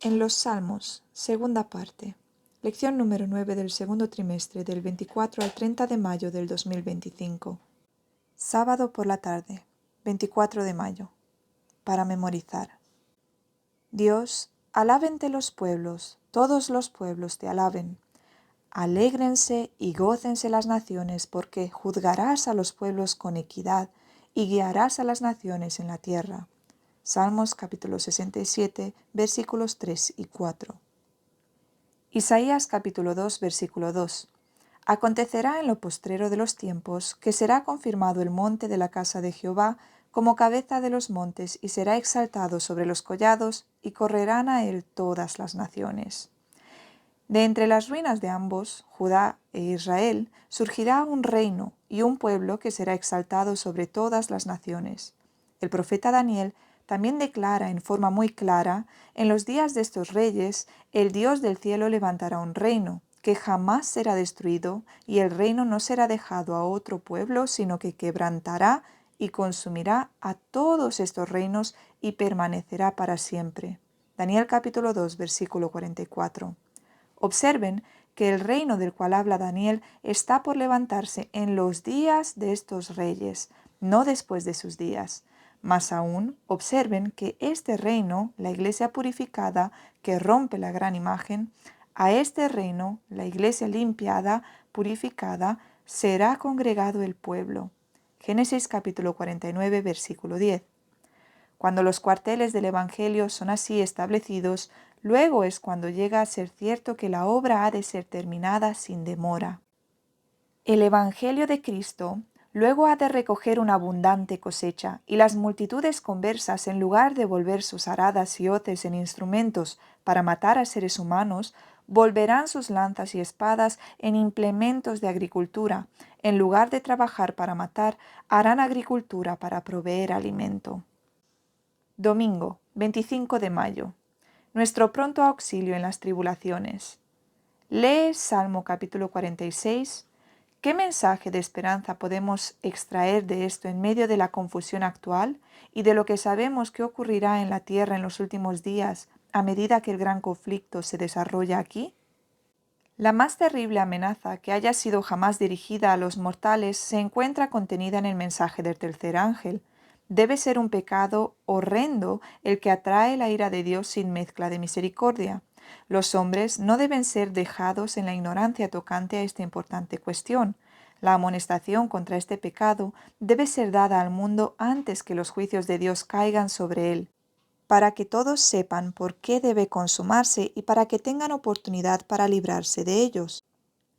En los Salmos, segunda parte. Lección número 9 del segundo trimestre del 24 al 30 de mayo del 2025. Sábado por la tarde, 24 de mayo. Para memorizar. Dios, alábente los pueblos, todos los pueblos te alaben. Alégrense y gócense las naciones, porque juzgarás a los pueblos con equidad y guiarás a las naciones en la tierra. Salmos capítulo 67, versículos 3 y 4. Isaías capítulo 2, versículo 2. Acontecerá en lo postrero de los tiempos que será confirmado el monte de la casa de Jehová como cabeza de los montes y será exaltado sobre los collados y correrán a él todas las naciones. De entre las ruinas de ambos, Judá e Israel, surgirá un reino y un pueblo que será exaltado sobre todas las naciones. El profeta Daniel también declara en forma muy clara: en los días de estos reyes, el Dios del cielo levantará un reino, que jamás será destruido, y el reino no será dejado a otro pueblo, sino que quebrantará y consumirá a todos estos reinos y permanecerá para siempre. Daniel capítulo 2, versículo 44. Observen que el reino del cual habla Daniel está por levantarse en los días de estos reyes, no después de sus días. Más aún, observen que este reino, la iglesia purificada que rompe la gran imagen, a este reino, la iglesia limpiada, purificada, será congregado el pueblo. Génesis capítulo 49, versículo 10. Cuando los cuarteles del Evangelio son así establecidos, luego es cuando llega a ser cierto que la obra ha de ser terminada sin demora. El Evangelio de Cristo luego ha de recoger una abundante cosecha, y las multitudes conversas, en lugar de volver sus aradas y hoces en instrumentos para matar a seres humanos, volverán sus lanzas y espadas en implementos de agricultura. En lugar de trabajar para matar, harán agricultura para proveer alimento. Domingo, 25 de mayo. Nuestro pronto auxilio en las tribulaciones. Lee Salmo capítulo 46. ¿Qué mensaje de esperanza podemos extraer de esto en medio de la confusión actual y de lo que sabemos que ocurrirá en la tierra en los últimos días a medida que el gran conflicto se desarrolla aquí? La más terrible amenaza que haya sido jamás dirigida a los mortales se encuentra contenida en el mensaje del tercer ángel. Debe ser un pecado horrendo el que atrae la ira de Dios sin mezcla de misericordia. Los hombres no deben ser dejados en la ignorancia tocante a esta importante cuestión. La amonestación contra este pecado debe ser dada al mundo antes que los juicios de Dios caigan sobre él, para que todos sepan por qué debe consumarse y para que tengan oportunidad para librarse de ellos.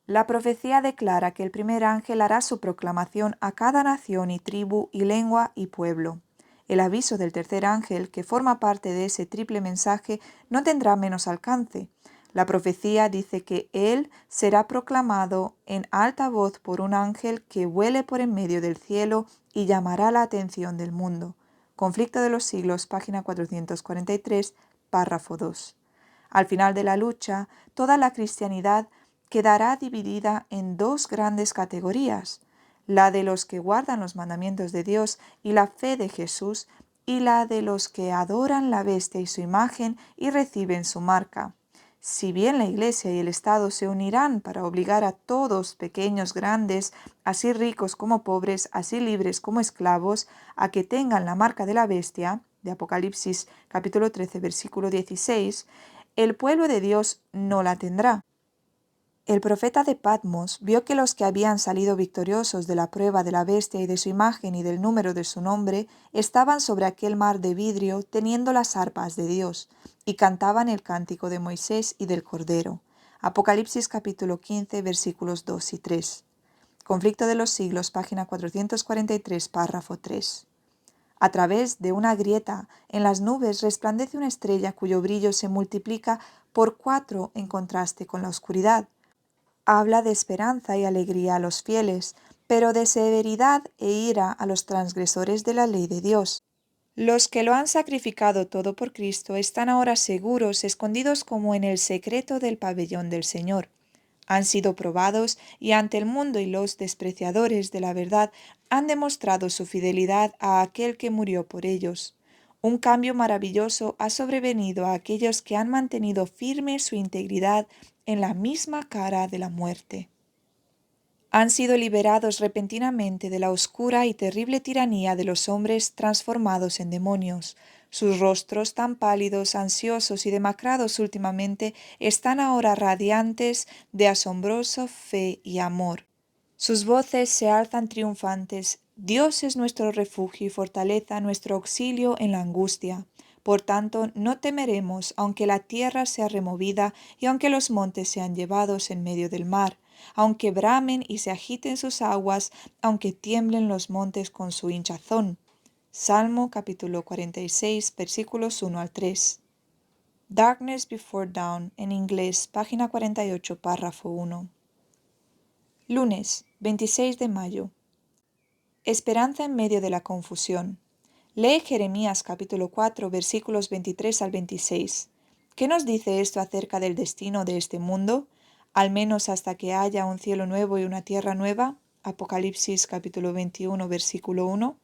La profecía declara que el primer ángel hará su proclamación a cada nación y tribu y lengua y pueblo. El aviso del tercer ángel, que forma parte de ese triple mensaje, no tendrá menos alcance. La profecía dice que él será proclamado en alta voz por un ángel que vuele por en medio del cielo y llamará la atención del mundo. Conflicto de los siglos, página 443, párrafo 2. Al final de la lucha, toda la cristianidad quedará dividida en dos grandes categorías: la de los que guardan los mandamientos de Dios y la fe de Jesús, y la de los que adoran la bestia y su imagen y reciben su marca. Si bien la Iglesia y el Estado se unirán para obligar a todos, pequeños, grandes, así ricos como pobres, así libres como esclavos, a que tengan la marca de la bestia, de Apocalipsis capítulo 13, versículo 16, el pueblo de Dios no la tendrá. El profeta de Patmos vio que los que habían salido victoriosos de la prueba de la bestia y de su imagen y del número de su nombre estaban sobre aquel mar de vidrio teniendo las arpas de Dios y cantaban el cántico de Moisés y del Cordero. Apocalipsis capítulo 15 versículos 2 y 3. Conflicto de los siglos, página 443, párrafo 3. A través de una grieta en las nubes resplandece una estrella cuyo brillo se multiplica por 4 en contraste con la oscuridad. Habla de esperanza y alegría a los fieles, pero de severidad e ira a los transgresores de la ley de Dios. Los que lo han sacrificado todo por Cristo están ahora seguros, escondidos como en el secreto del pabellón del Señor. Han sido probados y ante el mundo y los despreciadores de la verdad han demostrado su fidelidad a aquel que murió por ellos. Un cambio maravilloso ha sobrevenido a aquellos que han mantenido firme su integridad en la misma cara de la muerte. Han sido liberados repentinamente de la oscura y terrible tiranía de los hombres transformados en demonios. Sus rostros tan pálidos, ansiosos y demacrados últimamente están ahora radiantes de asombrosa fe y amor. Sus voces se alzan triunfantes. Dios es nuestro refugio y fortaleza, nuestro auxilio en la angustia. Por tanto, no temeremos, aunque la tierra sea removida y aunque los montes sean llevados en medio del mar, aunque bramen y se agiten sus aguas, aunque tiemblen los montes con su hinchazón. Salmo capítulo 46, versículos 1 al 3. Darkness Before Dawn, en inglés, página 48, párrafo 1. Lunes, 26 de mayo. Esperanza en medio de la confusión. Lee Jeremías capítulo 4, versículos 23 al 26. ¿Qué nos dice esto acerca del destino de este mundo? Al menos hasta que haya un cielo nuevo y una tierra nueva. Apocalipsis capítulo 21, versículo 1.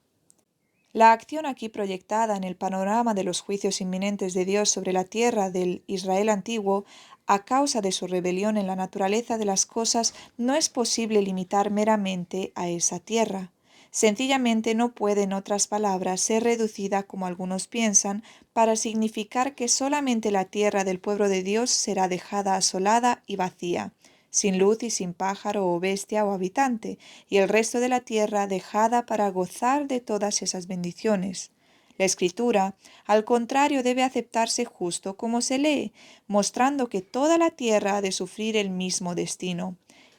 La acción aquí proyectada en el panorama de los juicios inminentes de Dios sobre la tierra del Israel antiguo, a causa de su rebelión en la naturaleza de las cosas, no es posible limitar meramente a esa tierra. Sencillamente no puede, en otras palabras, ser reducida, como algunos piensan, para significar que solamente la tierra del pueblo de Dios será dejada asolada y vacía, sin luz y sin pájaro o bestia o habitante, y el resto de la tierra dejada para gozar de todas esas bendiciones. La Escritura, al contrario, debe aceptarse justo como se lee, mostrando que toda la tierra ha de sufrir el mismo destino.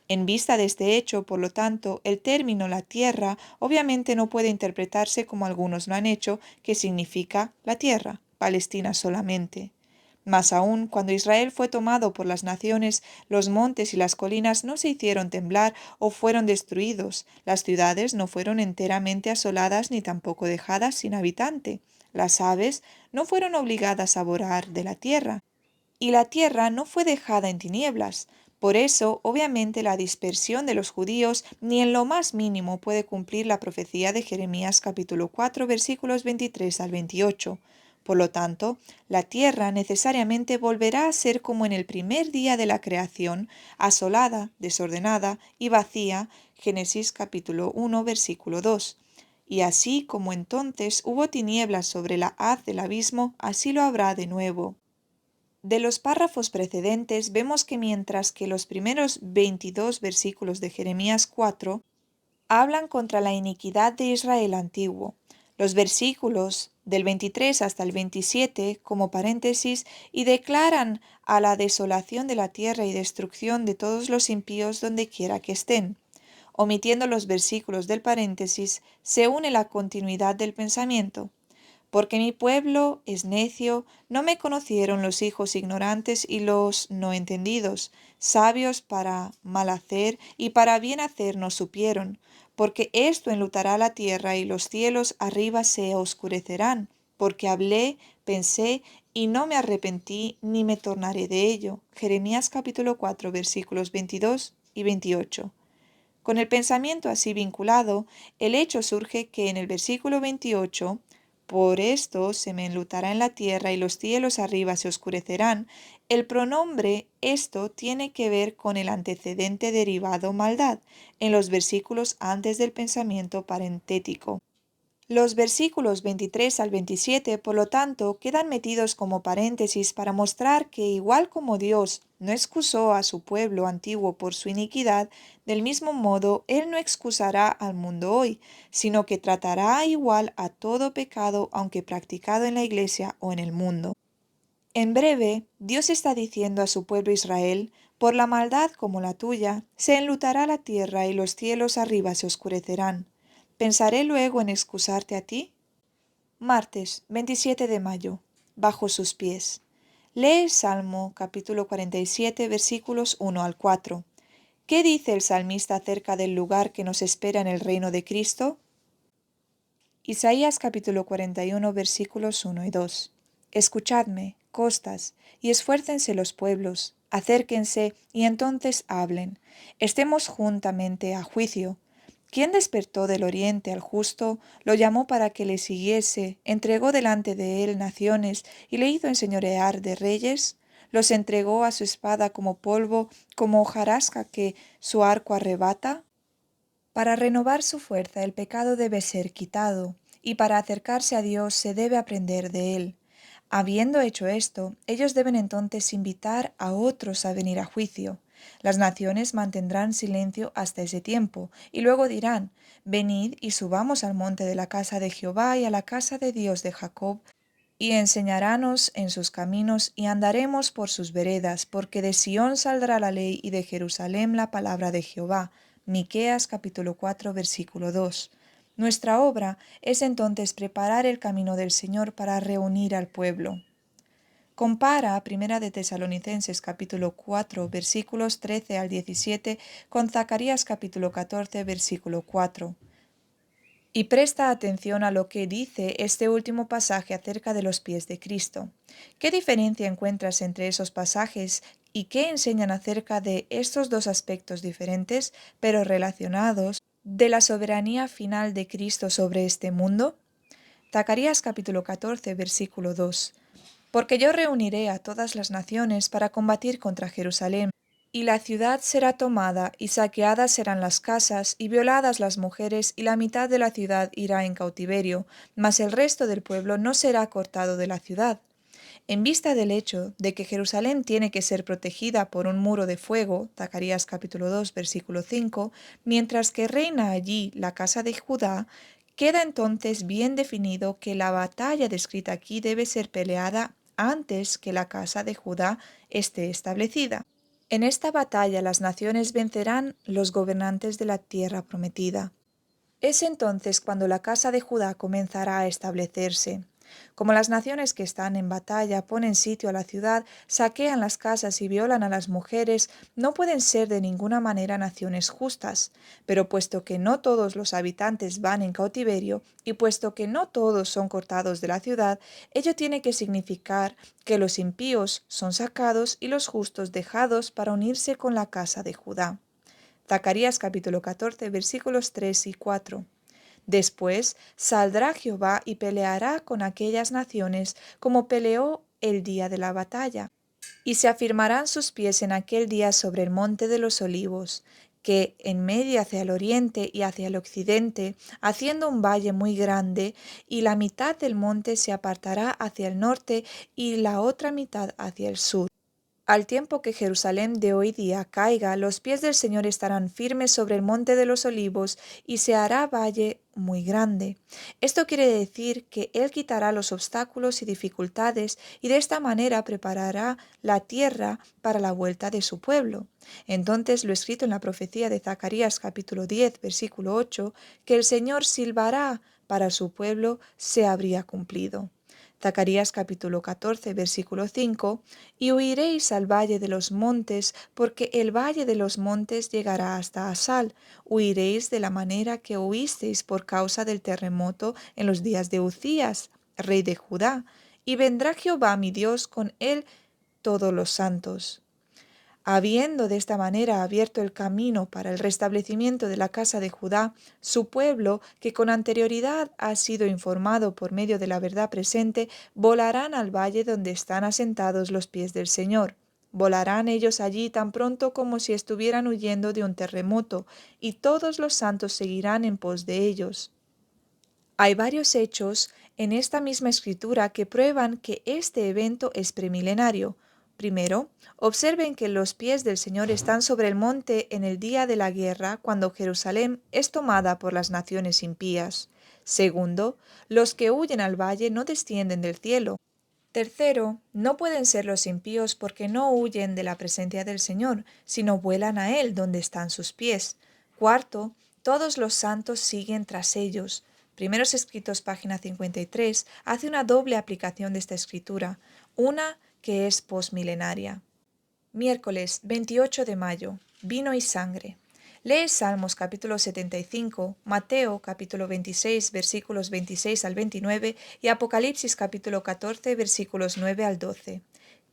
En vista de este hecho, por lo tanto, el término la tierra obviamente no puede interpretarse como algunos lo han hecho, que significa la tierra, Palestina solamente. Más aún, cuando Israel fue tomado por las naciones, los montes y las colinas no se hicieron temblar o fueron destruidos, las ciudades no fueron enteramente asoladas ni tampoco dejadas sin habitante, las aves no fueron obligadas a vorar de la tierra, y la tierra no fue dejada en tinieblas. Por eso, obviamente, la dispersión de los judíos ni en lo más mínimo puede cumplir la profecía de Jeremías capítulo 4 versículos 23 al 28. Por lo tanto, la tierra necesariamente volverá a ser como en el primer día de la creación, asolada, desordenada y vacía, Génesis capítulo 1 versículo 2. Y así como entonces hubo tinieblas sobre la haz del abismo, así lo habrá de nuevo. De los párrafos precedentes vemos que mientras que los primeros 22 versículos de Jeremías 4 hablan contra la iniquidad de Israel antiguo, los versículos del 23 hasta el 27 como paréntesis y declaran a la desolación de la tierra y destrucción de todos los impíos donde quiera que estén. Omitiendo los versículos del paréntesis, se une la continuidad del pensamiento. Porque mi pueblo es necio, no me conocieron los hijos ignorantes y los no entendidos, sabios para mal hacer y para bien hacer no supieron, porque esto enlutará la tierra y los cielos arriba se oscurecerán, porque hablé, pensé y no me arrepentí ni me tornaré de ello. Jeremías capítulo 4 versículos 22 y 28. Con el pensamiento así vinculado, el hecho surge que en el versículo 28, por esto se me enlutará en la tierra y los cielos arriba se oscurecerán, el pronombre esto tiene que ver con el antecedente derivado maldad en los versículos antes del pensamiento parentético. Los versículos 23 al 27, por lo tanto, quedan metidos como paréntesis para mostrar que igual como Dios no excusó a su pueblo antiguo por su iniquidad, del mismo modo Él no excusará al mundo hoy, sino que tratará igual a todo pecado aunque practicado en la iglesia o en el mundo. En breve, Dios está diciendo a su pueblo Israel, por la maldad como la tuya, se enlutará la tierra y los cielos arriba se oscurecerán. ¿Pensaré luego en excusarte a ti? Martes, 27 de mayo. Bajo sus pies. Lee el Salmo, capítulo 47, versículos 1 al 4. ¿Qué dice el salmista acerca del lugar que nos espera en el reino de Cristo? Isaías, capítulo 41, versículos 1 y 2. Escuchadme, costas, y esfuércense los pueblos, acérquense y entonces hablen. Estemos juntamente a juicio. ¿Quién despertó del oriente al justo, lo llamó para que le siguiese, entregó delante de él naciones y le hizo enseñorear de reyes? ¿Los entregó a su espada como polvo, como hojarasca que su arco arrebata? Para renovar su fuerza el pecado debe ser quitado, y para acercarse a Dios se debe aprender de él. Habiendo hecho esto, ellos deben entonces invitar a otros a venir a juicio. Las naciones mantendrán silencio hasta ese tiempo, y luego dirán, venid y subamos al monte de la casa de Jehová y a la casa de Dios de Jacob, y enseñarános en sus caminos y andaremos por sus veredas, porque de Sión saldrá la ley y de Jerusalén la palabra de Jehová. Miqueas capítulo 4 versículo 2. Nuestra obra es entonces preparar el camino del Señor para reunir al pueblo. Compara a Primera de Tesalonicenses capítulo 4 versículos 13 al 17 con Zacarías capítulo 14 versículo 4. Y presta atención a lo que dice este último pasaje acerca de los pies de Cristo. ¿Qué diferencia encuentras entre esos pasajes y qué enseñan acerca de estos dos aspectos diferentes, pero relacionados, de la soberanía final de Cristo sobre este mundo? Zacarías capítulo 14, versículo 2. Porque yo reuniré a todas las naciones para combatir contra Jerusalén, y la ciudad será tomada, y saqueadas serán las casas, y violadas las mujeres, y la mitad de la ciudad irá en cautiverio, mas el resto del pueblo no será cortado de la ciudad. En vista del hecho de que Jerusalén tiene que ser protegida por un muro de fuego, Zacarías capítulo 2, versículo 5, mientras que reina allí la casa de Judá, queda entonces bien definido que la batalla descrita aquí debe ser peleada antes que la casa de Judá esté establecida. En esta batalla las naciones vencerán los gobernantes de la tierra prometida. Es entonces cuando la casa de Judá comenzará a establecerse. Como las naciones que están en batalla ponen sitio a la ciudad, saquean las casas y violan a las mujeres, no pueden ser de ninguna manera naciones justas. Pero puesto que no todos los habitantes van en cautiverio y puesto que no todos son cortados de la ciudad, ello tiene que significar que los impíos son sacados y los justos dejados para unirse con la casa de Judá. Zacarías capítulo 14 versículos 3 y 4. Después saldrá Jehová y peleará con aquellas naciones como peleó el día de la batalla. Y se afirmarán sus pies en aquel día sobre el monte de los olivos, que en medio hacia el oriente y hacia el occidente, haciendo un valle muy grande, y la mitad del monte se apartará hacia el norte y la otra mitad hacia el sur. Al tiempo que Jerusalén de hoy día caiga, los pies del Señor estarán firmes sobre el monte de los olivos y se hará valle muy grande. Esto quiere decir que Él quitará los obstáculos y dificultades y de esta manera preparará la tierra para la vuelta de su pueblo. Entonces lo escrito en la profecía de Zacarías capítulo 10 versículo 8, que el Señor silbará para su pueblo, se habría cumplido. Zacarías capítulo 14, versículo 5, y huiréis al valle de los montes, porque el valle de los montes llegará hasta Asal. Huiréis de la manera que huisteis por causa del terremoto en los días de Uzías, rey de Judá, y vendrá Jehová mi Dios con él todos los santos. Habiendo de esta manera abierto el camino para el restablecimiento de la casa de Judá, su pueblo, que con anterioridad ha sido informado por medio de la verdad presente, volarán al valle donde están asentados los pies del Señor. Volarán ellos allí tan pronto como si estuvieran huyendo de un terremoto, y todos los santos seguirán en pos de ellos. Hay varios hechos en esta misma escritura que prueban que este evento es premilenario. Primero, observen que los pies del Señor están sobre el monte en el día de la guerra, cuando Jerusalén es tomada por las naciones impías. Segundo, los que huyen al valle no descienden del cielo. Tercero, no pueden ser los impíos porque no huyen de la presencia del Señor, sino vuelan a Él donde están sus pies. Cuarto, todos los santos siguen tras ellos. Primeros Escritos, página 53, hace una doble aplicación de esta escritura, una que es posmilenaria. Miércoles 28 de mayo. Vino y sangre. Lee Salmos capítulo 75, Mateo capítulo 26 versículos 26 al 29 y Apocalipsis capítulo 14 versículos 9 al 12.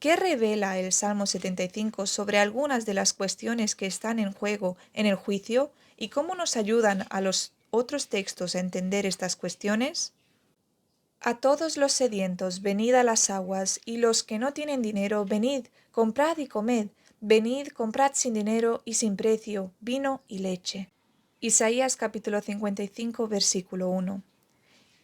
¿Qué revela el Salmo 75 sobre algunas de las cuestiones que están en juego en el juicio ¿Y cómo nos ayudan a los otros textos a entender estas cuestiones? A todos los sedientos, venid a las aguas, y los que no tienen dinero, venid, comprad y comed. Venid, comprad sin dinero y sin precio, vino y leche. Isaías capítulo 55, versículo 1.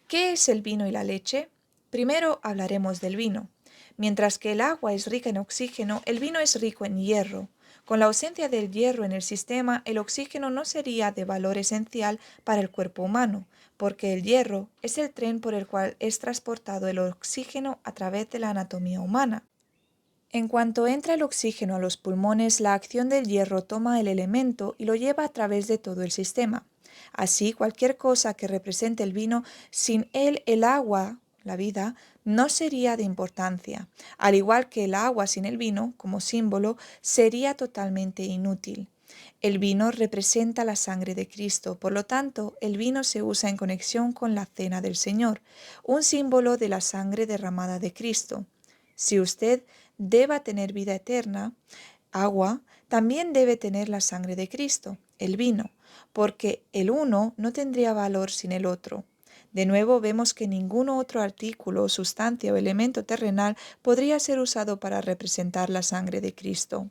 ¿Qué es el vino y la leche? Primero hablaremos del vino. Mientras que el agua es rica en oxígeno, el vino es rico en hierro. Con la ausencia del hierro en el sistema, el oxígeno no sería de valor esencial para el cuerpo humano, porque el hierro es el tren por el cual es transportado el oxígeno a través de la anatomía humana. En cuanto entra el oxígeno a los pulmones, la acción del hierro toma el elemento y lo lleva a través de todo el sistema. Así, cualquier cosa que represente el vino, sin él el agua, la vida, no sería de importancia, al igual que el agua sin el vino, como símbolo, sería totalmente inútil. El vino representa la sangre de Cristo, por lo tanto, el vino se usa en conexión con la cena del Señor, un símbolo de la sangre derramada de Cristo. Si usted deba tener vida eterna, agua, también debe tener la sangre de Cristo, el vino, porque el uno no tendría valor sin el otro. De nuevo vemos que ningún otro artículo, sustancia o elemento terrenal podría ser usado para representar la sangre de Cristo.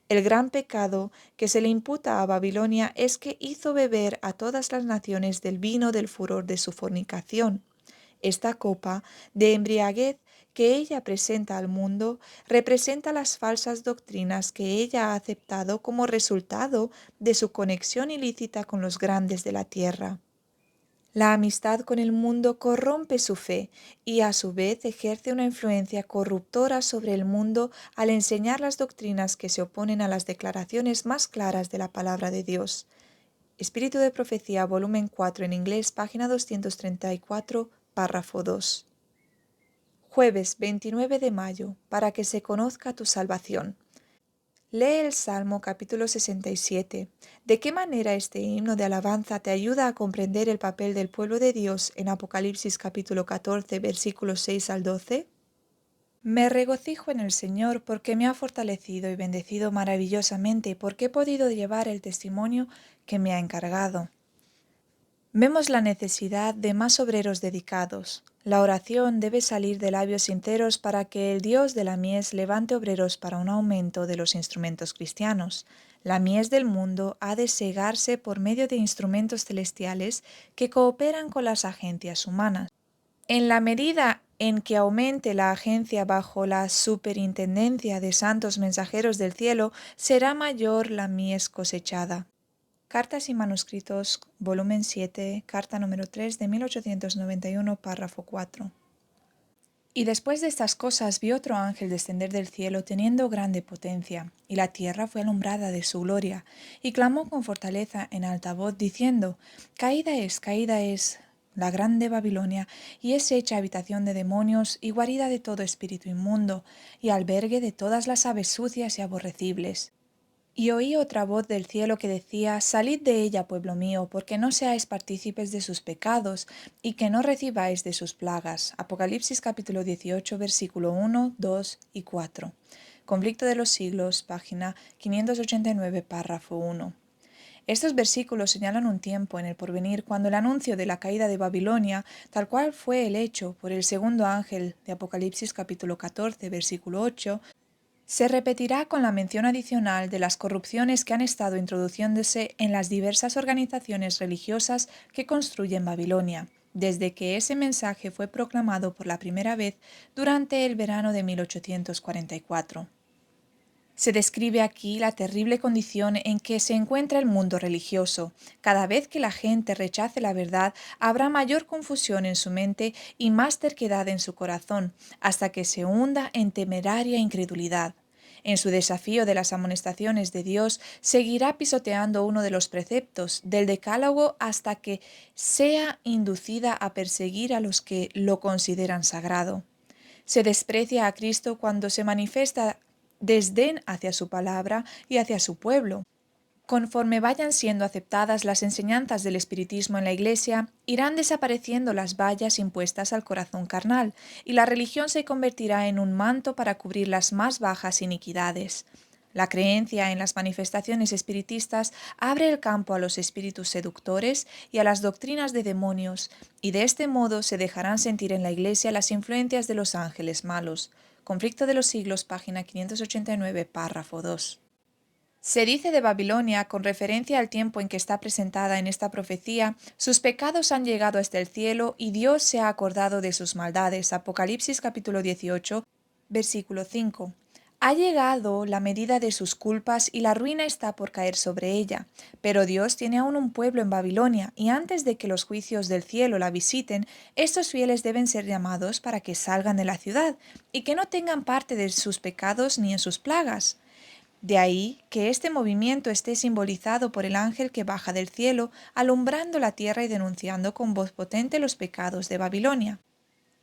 El gran pecado que se le imputa a Babilonia es que hizo beber a todas las naciones del vino del furor de su fornicación. Esta copa de embriaguez que ella presenta al mundo representa las falsas doctrinas que ella ha aceptado como resultado de su conexión ilícita con los grandes de la tierra. La amistad con el mundo corrompe su fe y a su vez ejerce una influencia corruptora sobre el mundo al enseñar las doctrinas que se oponen a las declaraciones más claras de la palabra de Dios. Espíritu de Profecía, volumen 4 en inglés, página 234, párrafo 2. Jueves 29 de mayo, para que se conozca tu salvación. Lee el Salmo capítulo 67. ¿De qué manera este himno de alabanza te ayuda a comprender el papel del pueblo de Dios en Apocalipsis capítulo 14, versículos 6 al 12? Me regocijo en el Señor porque me ha fortalecido y bendecido maravillosamente porque he podido llevar el testimonio que me ha encargado. Vemos la necesidad de más obreros dedicados. La oración debe salir de labios sinceros para que el Dios de la mies levante obreros para un aumento de los instrumentos cristianos. La mies del mundo ha de segarse por medio de instrumentos celestiales que cooperan con las agencias humanas. En la medida en que aumente la agencia bajo la superintendencia de santos mensajeros del cielo, será mayor la mies cosechada. Cartas y manuscritos, volumen 7, carta número 3 de 1891, párrafo 4. Y después de estas cosas vi otro ángel descender del cielo teniendo grande potencia, y la tierra fue alumbrada de su gloria, y clamó con fortaleza en alta voz, diciendo, caída es la grande Babilonia, y es hecha habitación de demonios y guarida de todo espíritu inmundo, y albergue de todas las aves sucias y aborrecibles. Y oí otra voz del cielo que decía, salid de ella, pueblo mío, porque no seáis partícipes de sus pecados, y que no recibáis de sus plagas. Apocalipsis capítulo 18, versículo 1, 2 y 4. Conflicto de los siglos, página 589, párrafo 1. Estos versículos señalan un tiempo en el porvenir cuando el anuncio de la caída de Babilonia, tal cual fue el hecho por el segundo ángel de Apocalipsis capítulo 14, versículo 8, se repetirá con la mención adicional de las corrupciones que han estado introduciéndose en las diversas organizaciones religiosas que construyen Babilonia, desde que ese mensaje fue proclamado por la primera vez durante el verano de 1844. Se describe aquí la terrible condición en que se encuentra el mundo religioso. Cada vez que la gente rechace la verdad, habrá mayor confusión en su mente y más terquedad en su corazón, hasta que se hunda en temeraria incredulidad. En su desafío de las amonestaciones de Dios, seguirá pisoteando uno de los preceptos del Decálogo hasta que sea inducida a perseguir a los que lo consideran sagrado. Se desprecia a Cristo cuando se manifiesta desdén hacia su palabra y hacia su pueblo. Conforme vayan siendo aceptadas las enseñanzas del espiritismo en la Iglesia, irán desapareciendo las vallas impuestas al corazón carnal, y la religión se convertirá en un manto para cubrir las más bajas iniquidades. La creencia en las manifestaciones espiritistas abre el campo a los espíritus seductores y a las doctrinas de demonios, y de este modo se dejarán sentir en la Iglesia las influencias de los ángeles malos. Conflicto de los siglos, página 589, párrafo 2. Se dice de Babilonia, con referencia al tiempo en que está presentada en esta profecía, sus pecados han llegado hasta el cielo y Dios se ha acordado de sus maldades. Apocalipsis capítulo 18, versículo 5. Ha llegado la medida de sus culpas y la ruina está por caer sobre ella. Pero Dios tiene aún un pueblo en Babilonia, y antes de que los juicios del cielo la visiten, estos fieles deben ser llamados para que salgan de la ciudad, y que no tengan parte de sus pecados ni en sus plagas. De ahí que este movimiento esté simbolizado por el ángel que baja del cielo, alumbrando la tierra y denunciando con voz potente los pecados de Babilonia.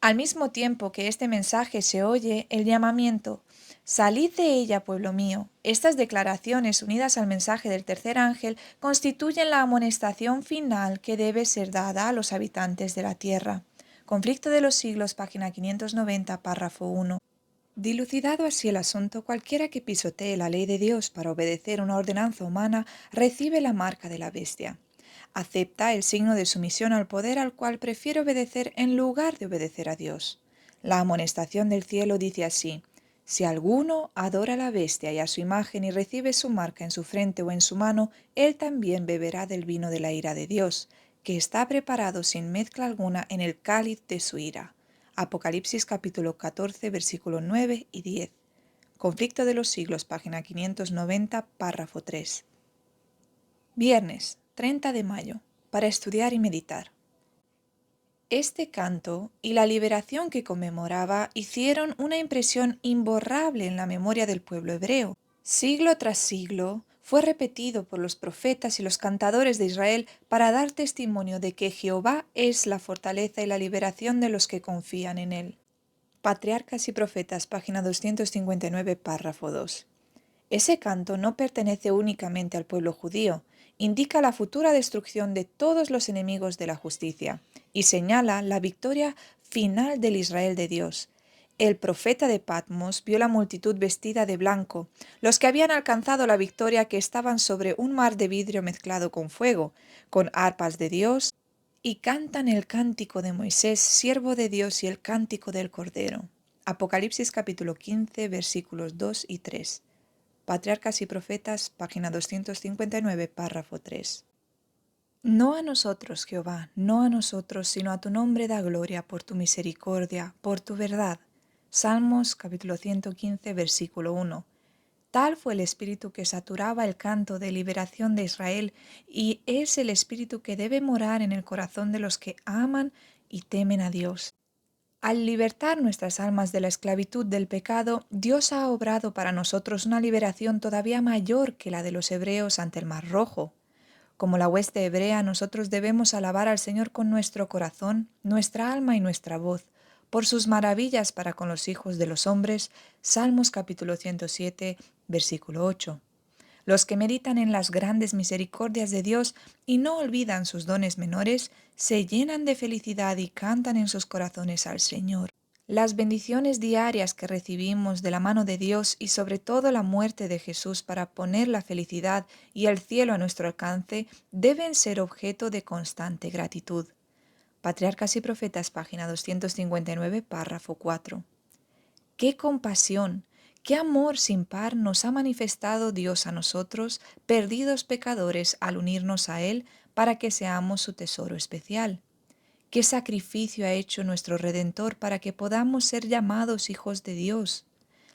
Al mismo tiempo que este mensaje se oye el llamamiento: «Salid de ella, pueblo mío». Estas declaraciones, unidas al mensaje del tercer ángel, constituyen la amonestación final que debe ser dada a los habitantes de la tierra. Conflicto de los siglos, página 590, párrafo 1. Dilucidado así el asunto, cualquiera que pisotee la ley de Dios para obedecer una ordenanza humana recibe la marca de la bestia. Acepta el signo de sumisión al poder al cual prefiere obedecer en lugar de obedecer a Dios. La amonestación del cielo dice así: si alguno adora a la bestia y a su imagen y recibe su marca en su frente o en su mano, él también beberá del vino de la ira de Dios, que está preparado sin mezcla alguna en el cáliz de su ira. Apocalipsis capítulo 14, versículos 9 y 10. Conflicto de los siglos, página 590, párrafo 3. Viernes, 30 de mayo, para estudiar y meditar. Este canto y la liberación que conmemoraba hicieron una impresión imborrable en la memoria del pueblo hebreo. Siglo tras siglo fue repetido por los profetas y los cantadores de Israel para dar testimonio de que Jehová es la fortaleza y la liberación de los que confían en él. Patriarcas y Profetas, página 259, párrafo 2. Ese canto no pertenece únicamente al pueblo judío, indica la futura destrucción de todos los enemigos de la justicia y señala la victoria final del Israel de Dios. El profeta de Patmos vio la multitud vestida de blanco, los que habían alcanzado la victoria, que estaban sobre un mar de vidrio mezclado con fuego, con arpas de Dios, y cantan el cántico de Moisés, siervo de Dios, y el cántico del Cordero. Apocalipsis capítulo 15, versículos 2 y 3. Patriarcas y Profetas, página 259, párrafo 3. No a nosotros, Jehová, no a nosotros, sino a tu nombre da gloria por tu misericordia, por tu verdad. Salmos capítulo 115, versículo 1. Tal fue el espíritu que saturaba el canto de liberación de Israel, y es el espíritu que debe morar en el corazón de los que aman y temen a Dios. Al libertar nuestras almas de la esclavitud del pecado, Dios ha obrado para nosotros una liberación todavía mayor que la de los hebreos ante el Mar Rojo. Como la hueste hebrea, nosotros debemos alabar al Señor con nuestro corazón, nuestra alma y nuestra voz, por sus maravillas para con los hijos de los hombres. Salmos capítulo 107, versículo 8. Los que meditan en las grandes misericordias de Dios y no olvidan sus dones menores, se llenan de felicidad y cantan en sus corazones al Señor. Las bendiciones diarias que recibimos de la mano de Dios y sobre todo la muerte de Jesús para poner la felicidad y el cielo a nuestro alcance deben ser objeto de constante gratitud. Patriarcas y Profetas, página 259, párrafo 4. ¡Qué compasión! ¡Qué amor sin par nos ha manifestado Dios a nosotros, perdidos pecadores, al unirnos a Él para que seamos su tesoro especial! ¡Qué sacrificio ha hecho nuestro Redentor para que podamos ser llamados hijos de Dios!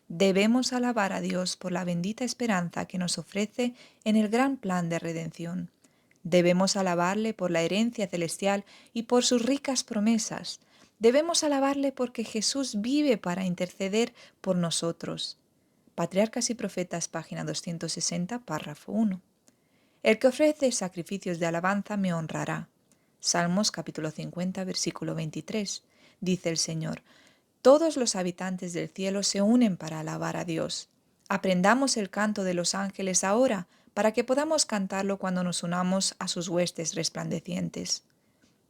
Debemos alabar a Dios por la bendita esperanza que nos ofrece en el gran plan de redención. Debemos alabarle por la herencia celestial y por sus ricas promesas. Debemos alabarle porque Jesús vive para interceder por nosotros. Patriarcas y Profetas, página 260, párrafo 1. El que ofrece sacrificios de alabanza me honrará. Salmos capítulo 50, versículo 23. Dice el Señor: todos los habitantes del cielo se unen para alabar a Dios. Aprendamos el canto de los ángeles ahora, para que podamos cantarlo cuando nos unamos a sus huestes resplandecientes.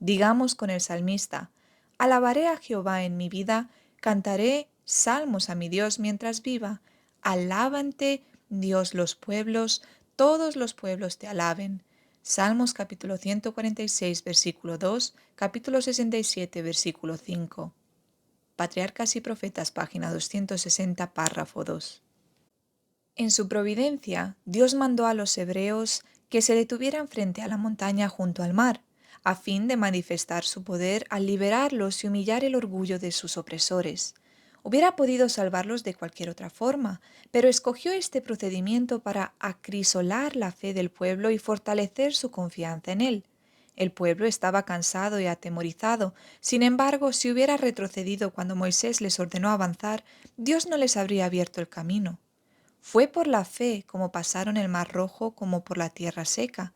Digamos con el salmista: alabaré a Jehová en mi vida, cantaré salmos a mi Dios mientras viva. Alábante Dios, los pueblos, todos los pueblos te alaben. Salmos capítulo 146, versículo 2, capítulo 67, versículo 5. Patriarcas y Profetas, página 260, párrafo 2. En su providencia, Dios mandó a los hebreos que se detuvieran frente a la montaña junto al mar, a fin de manifestar su poder al liberarlos y humillar el orgullo de sus opresores. Hubiera podido salvarlos de cualquier otra forma, pero escogió este procedimiento para acrisolar la fe del pueblo y fortalecer su confianza en él. El pueblo estaba cansado y atemorizado. Sin embargo, si hubiera retrocedido cuando Moisés les ordenó avanzar, Dios no les habría abierto el camino. Fue por la fe como pasaron el mar rojo como por la tierra seca.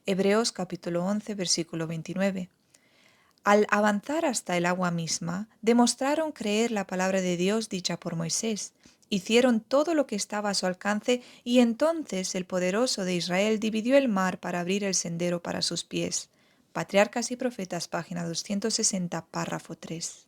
Hebreos capítulo 11, versículo 29. Al avanzar hasta el agua misma, demostraron creer la palabra de Dios dicha por Moisés. Hicieron todo lo que estaba a su alcance y entonces el poderoso de Israel dividió el mar para abrir el sendero para sus pies. Patriarcas y Profetas, página 260, párrafo 3.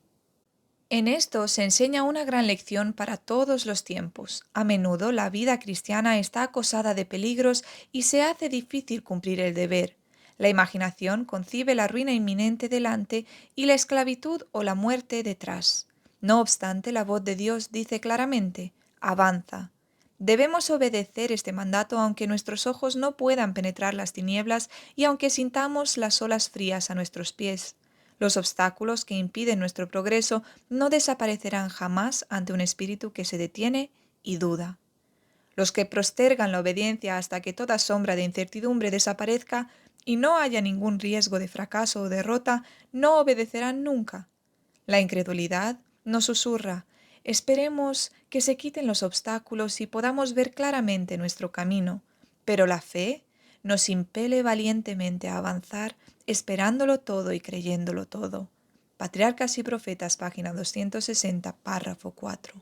En esto se enseña una gran lección para todos los tiempos. A menudo la vida cristiana está acosada de peligros y se hace difícil cumplir el deber. La imaginación concibe la ruina inminente delante y la esclavitud o la muerte detrás. No obstante, la voz de Dios dice claramente: avanza. Debemos obedecer este mandato aunque nuestros ojos no puedan penetrar las tinieblas y aunque sintamos las olas frías a nuestros pies. Los obstáculos que impiden nuestro progreso no desaparecerán jamás ante un espíritu que se detiene y duda. Los que postergan la obediencia hasta que toda sombra de incertidumbre desaparezca y no haya ningún riesgo de fracaso o derrota, no obedecerán nunca. La incredulidad nos susurra: esperemos que se quiten los obstáculos y podamos ver claramente nuestro camino, pero la fe nos impele valientemente a avanzar, esperándolo todo y creyéndolo todo. Patriarcas y Profetas, página 260, párrafo 4.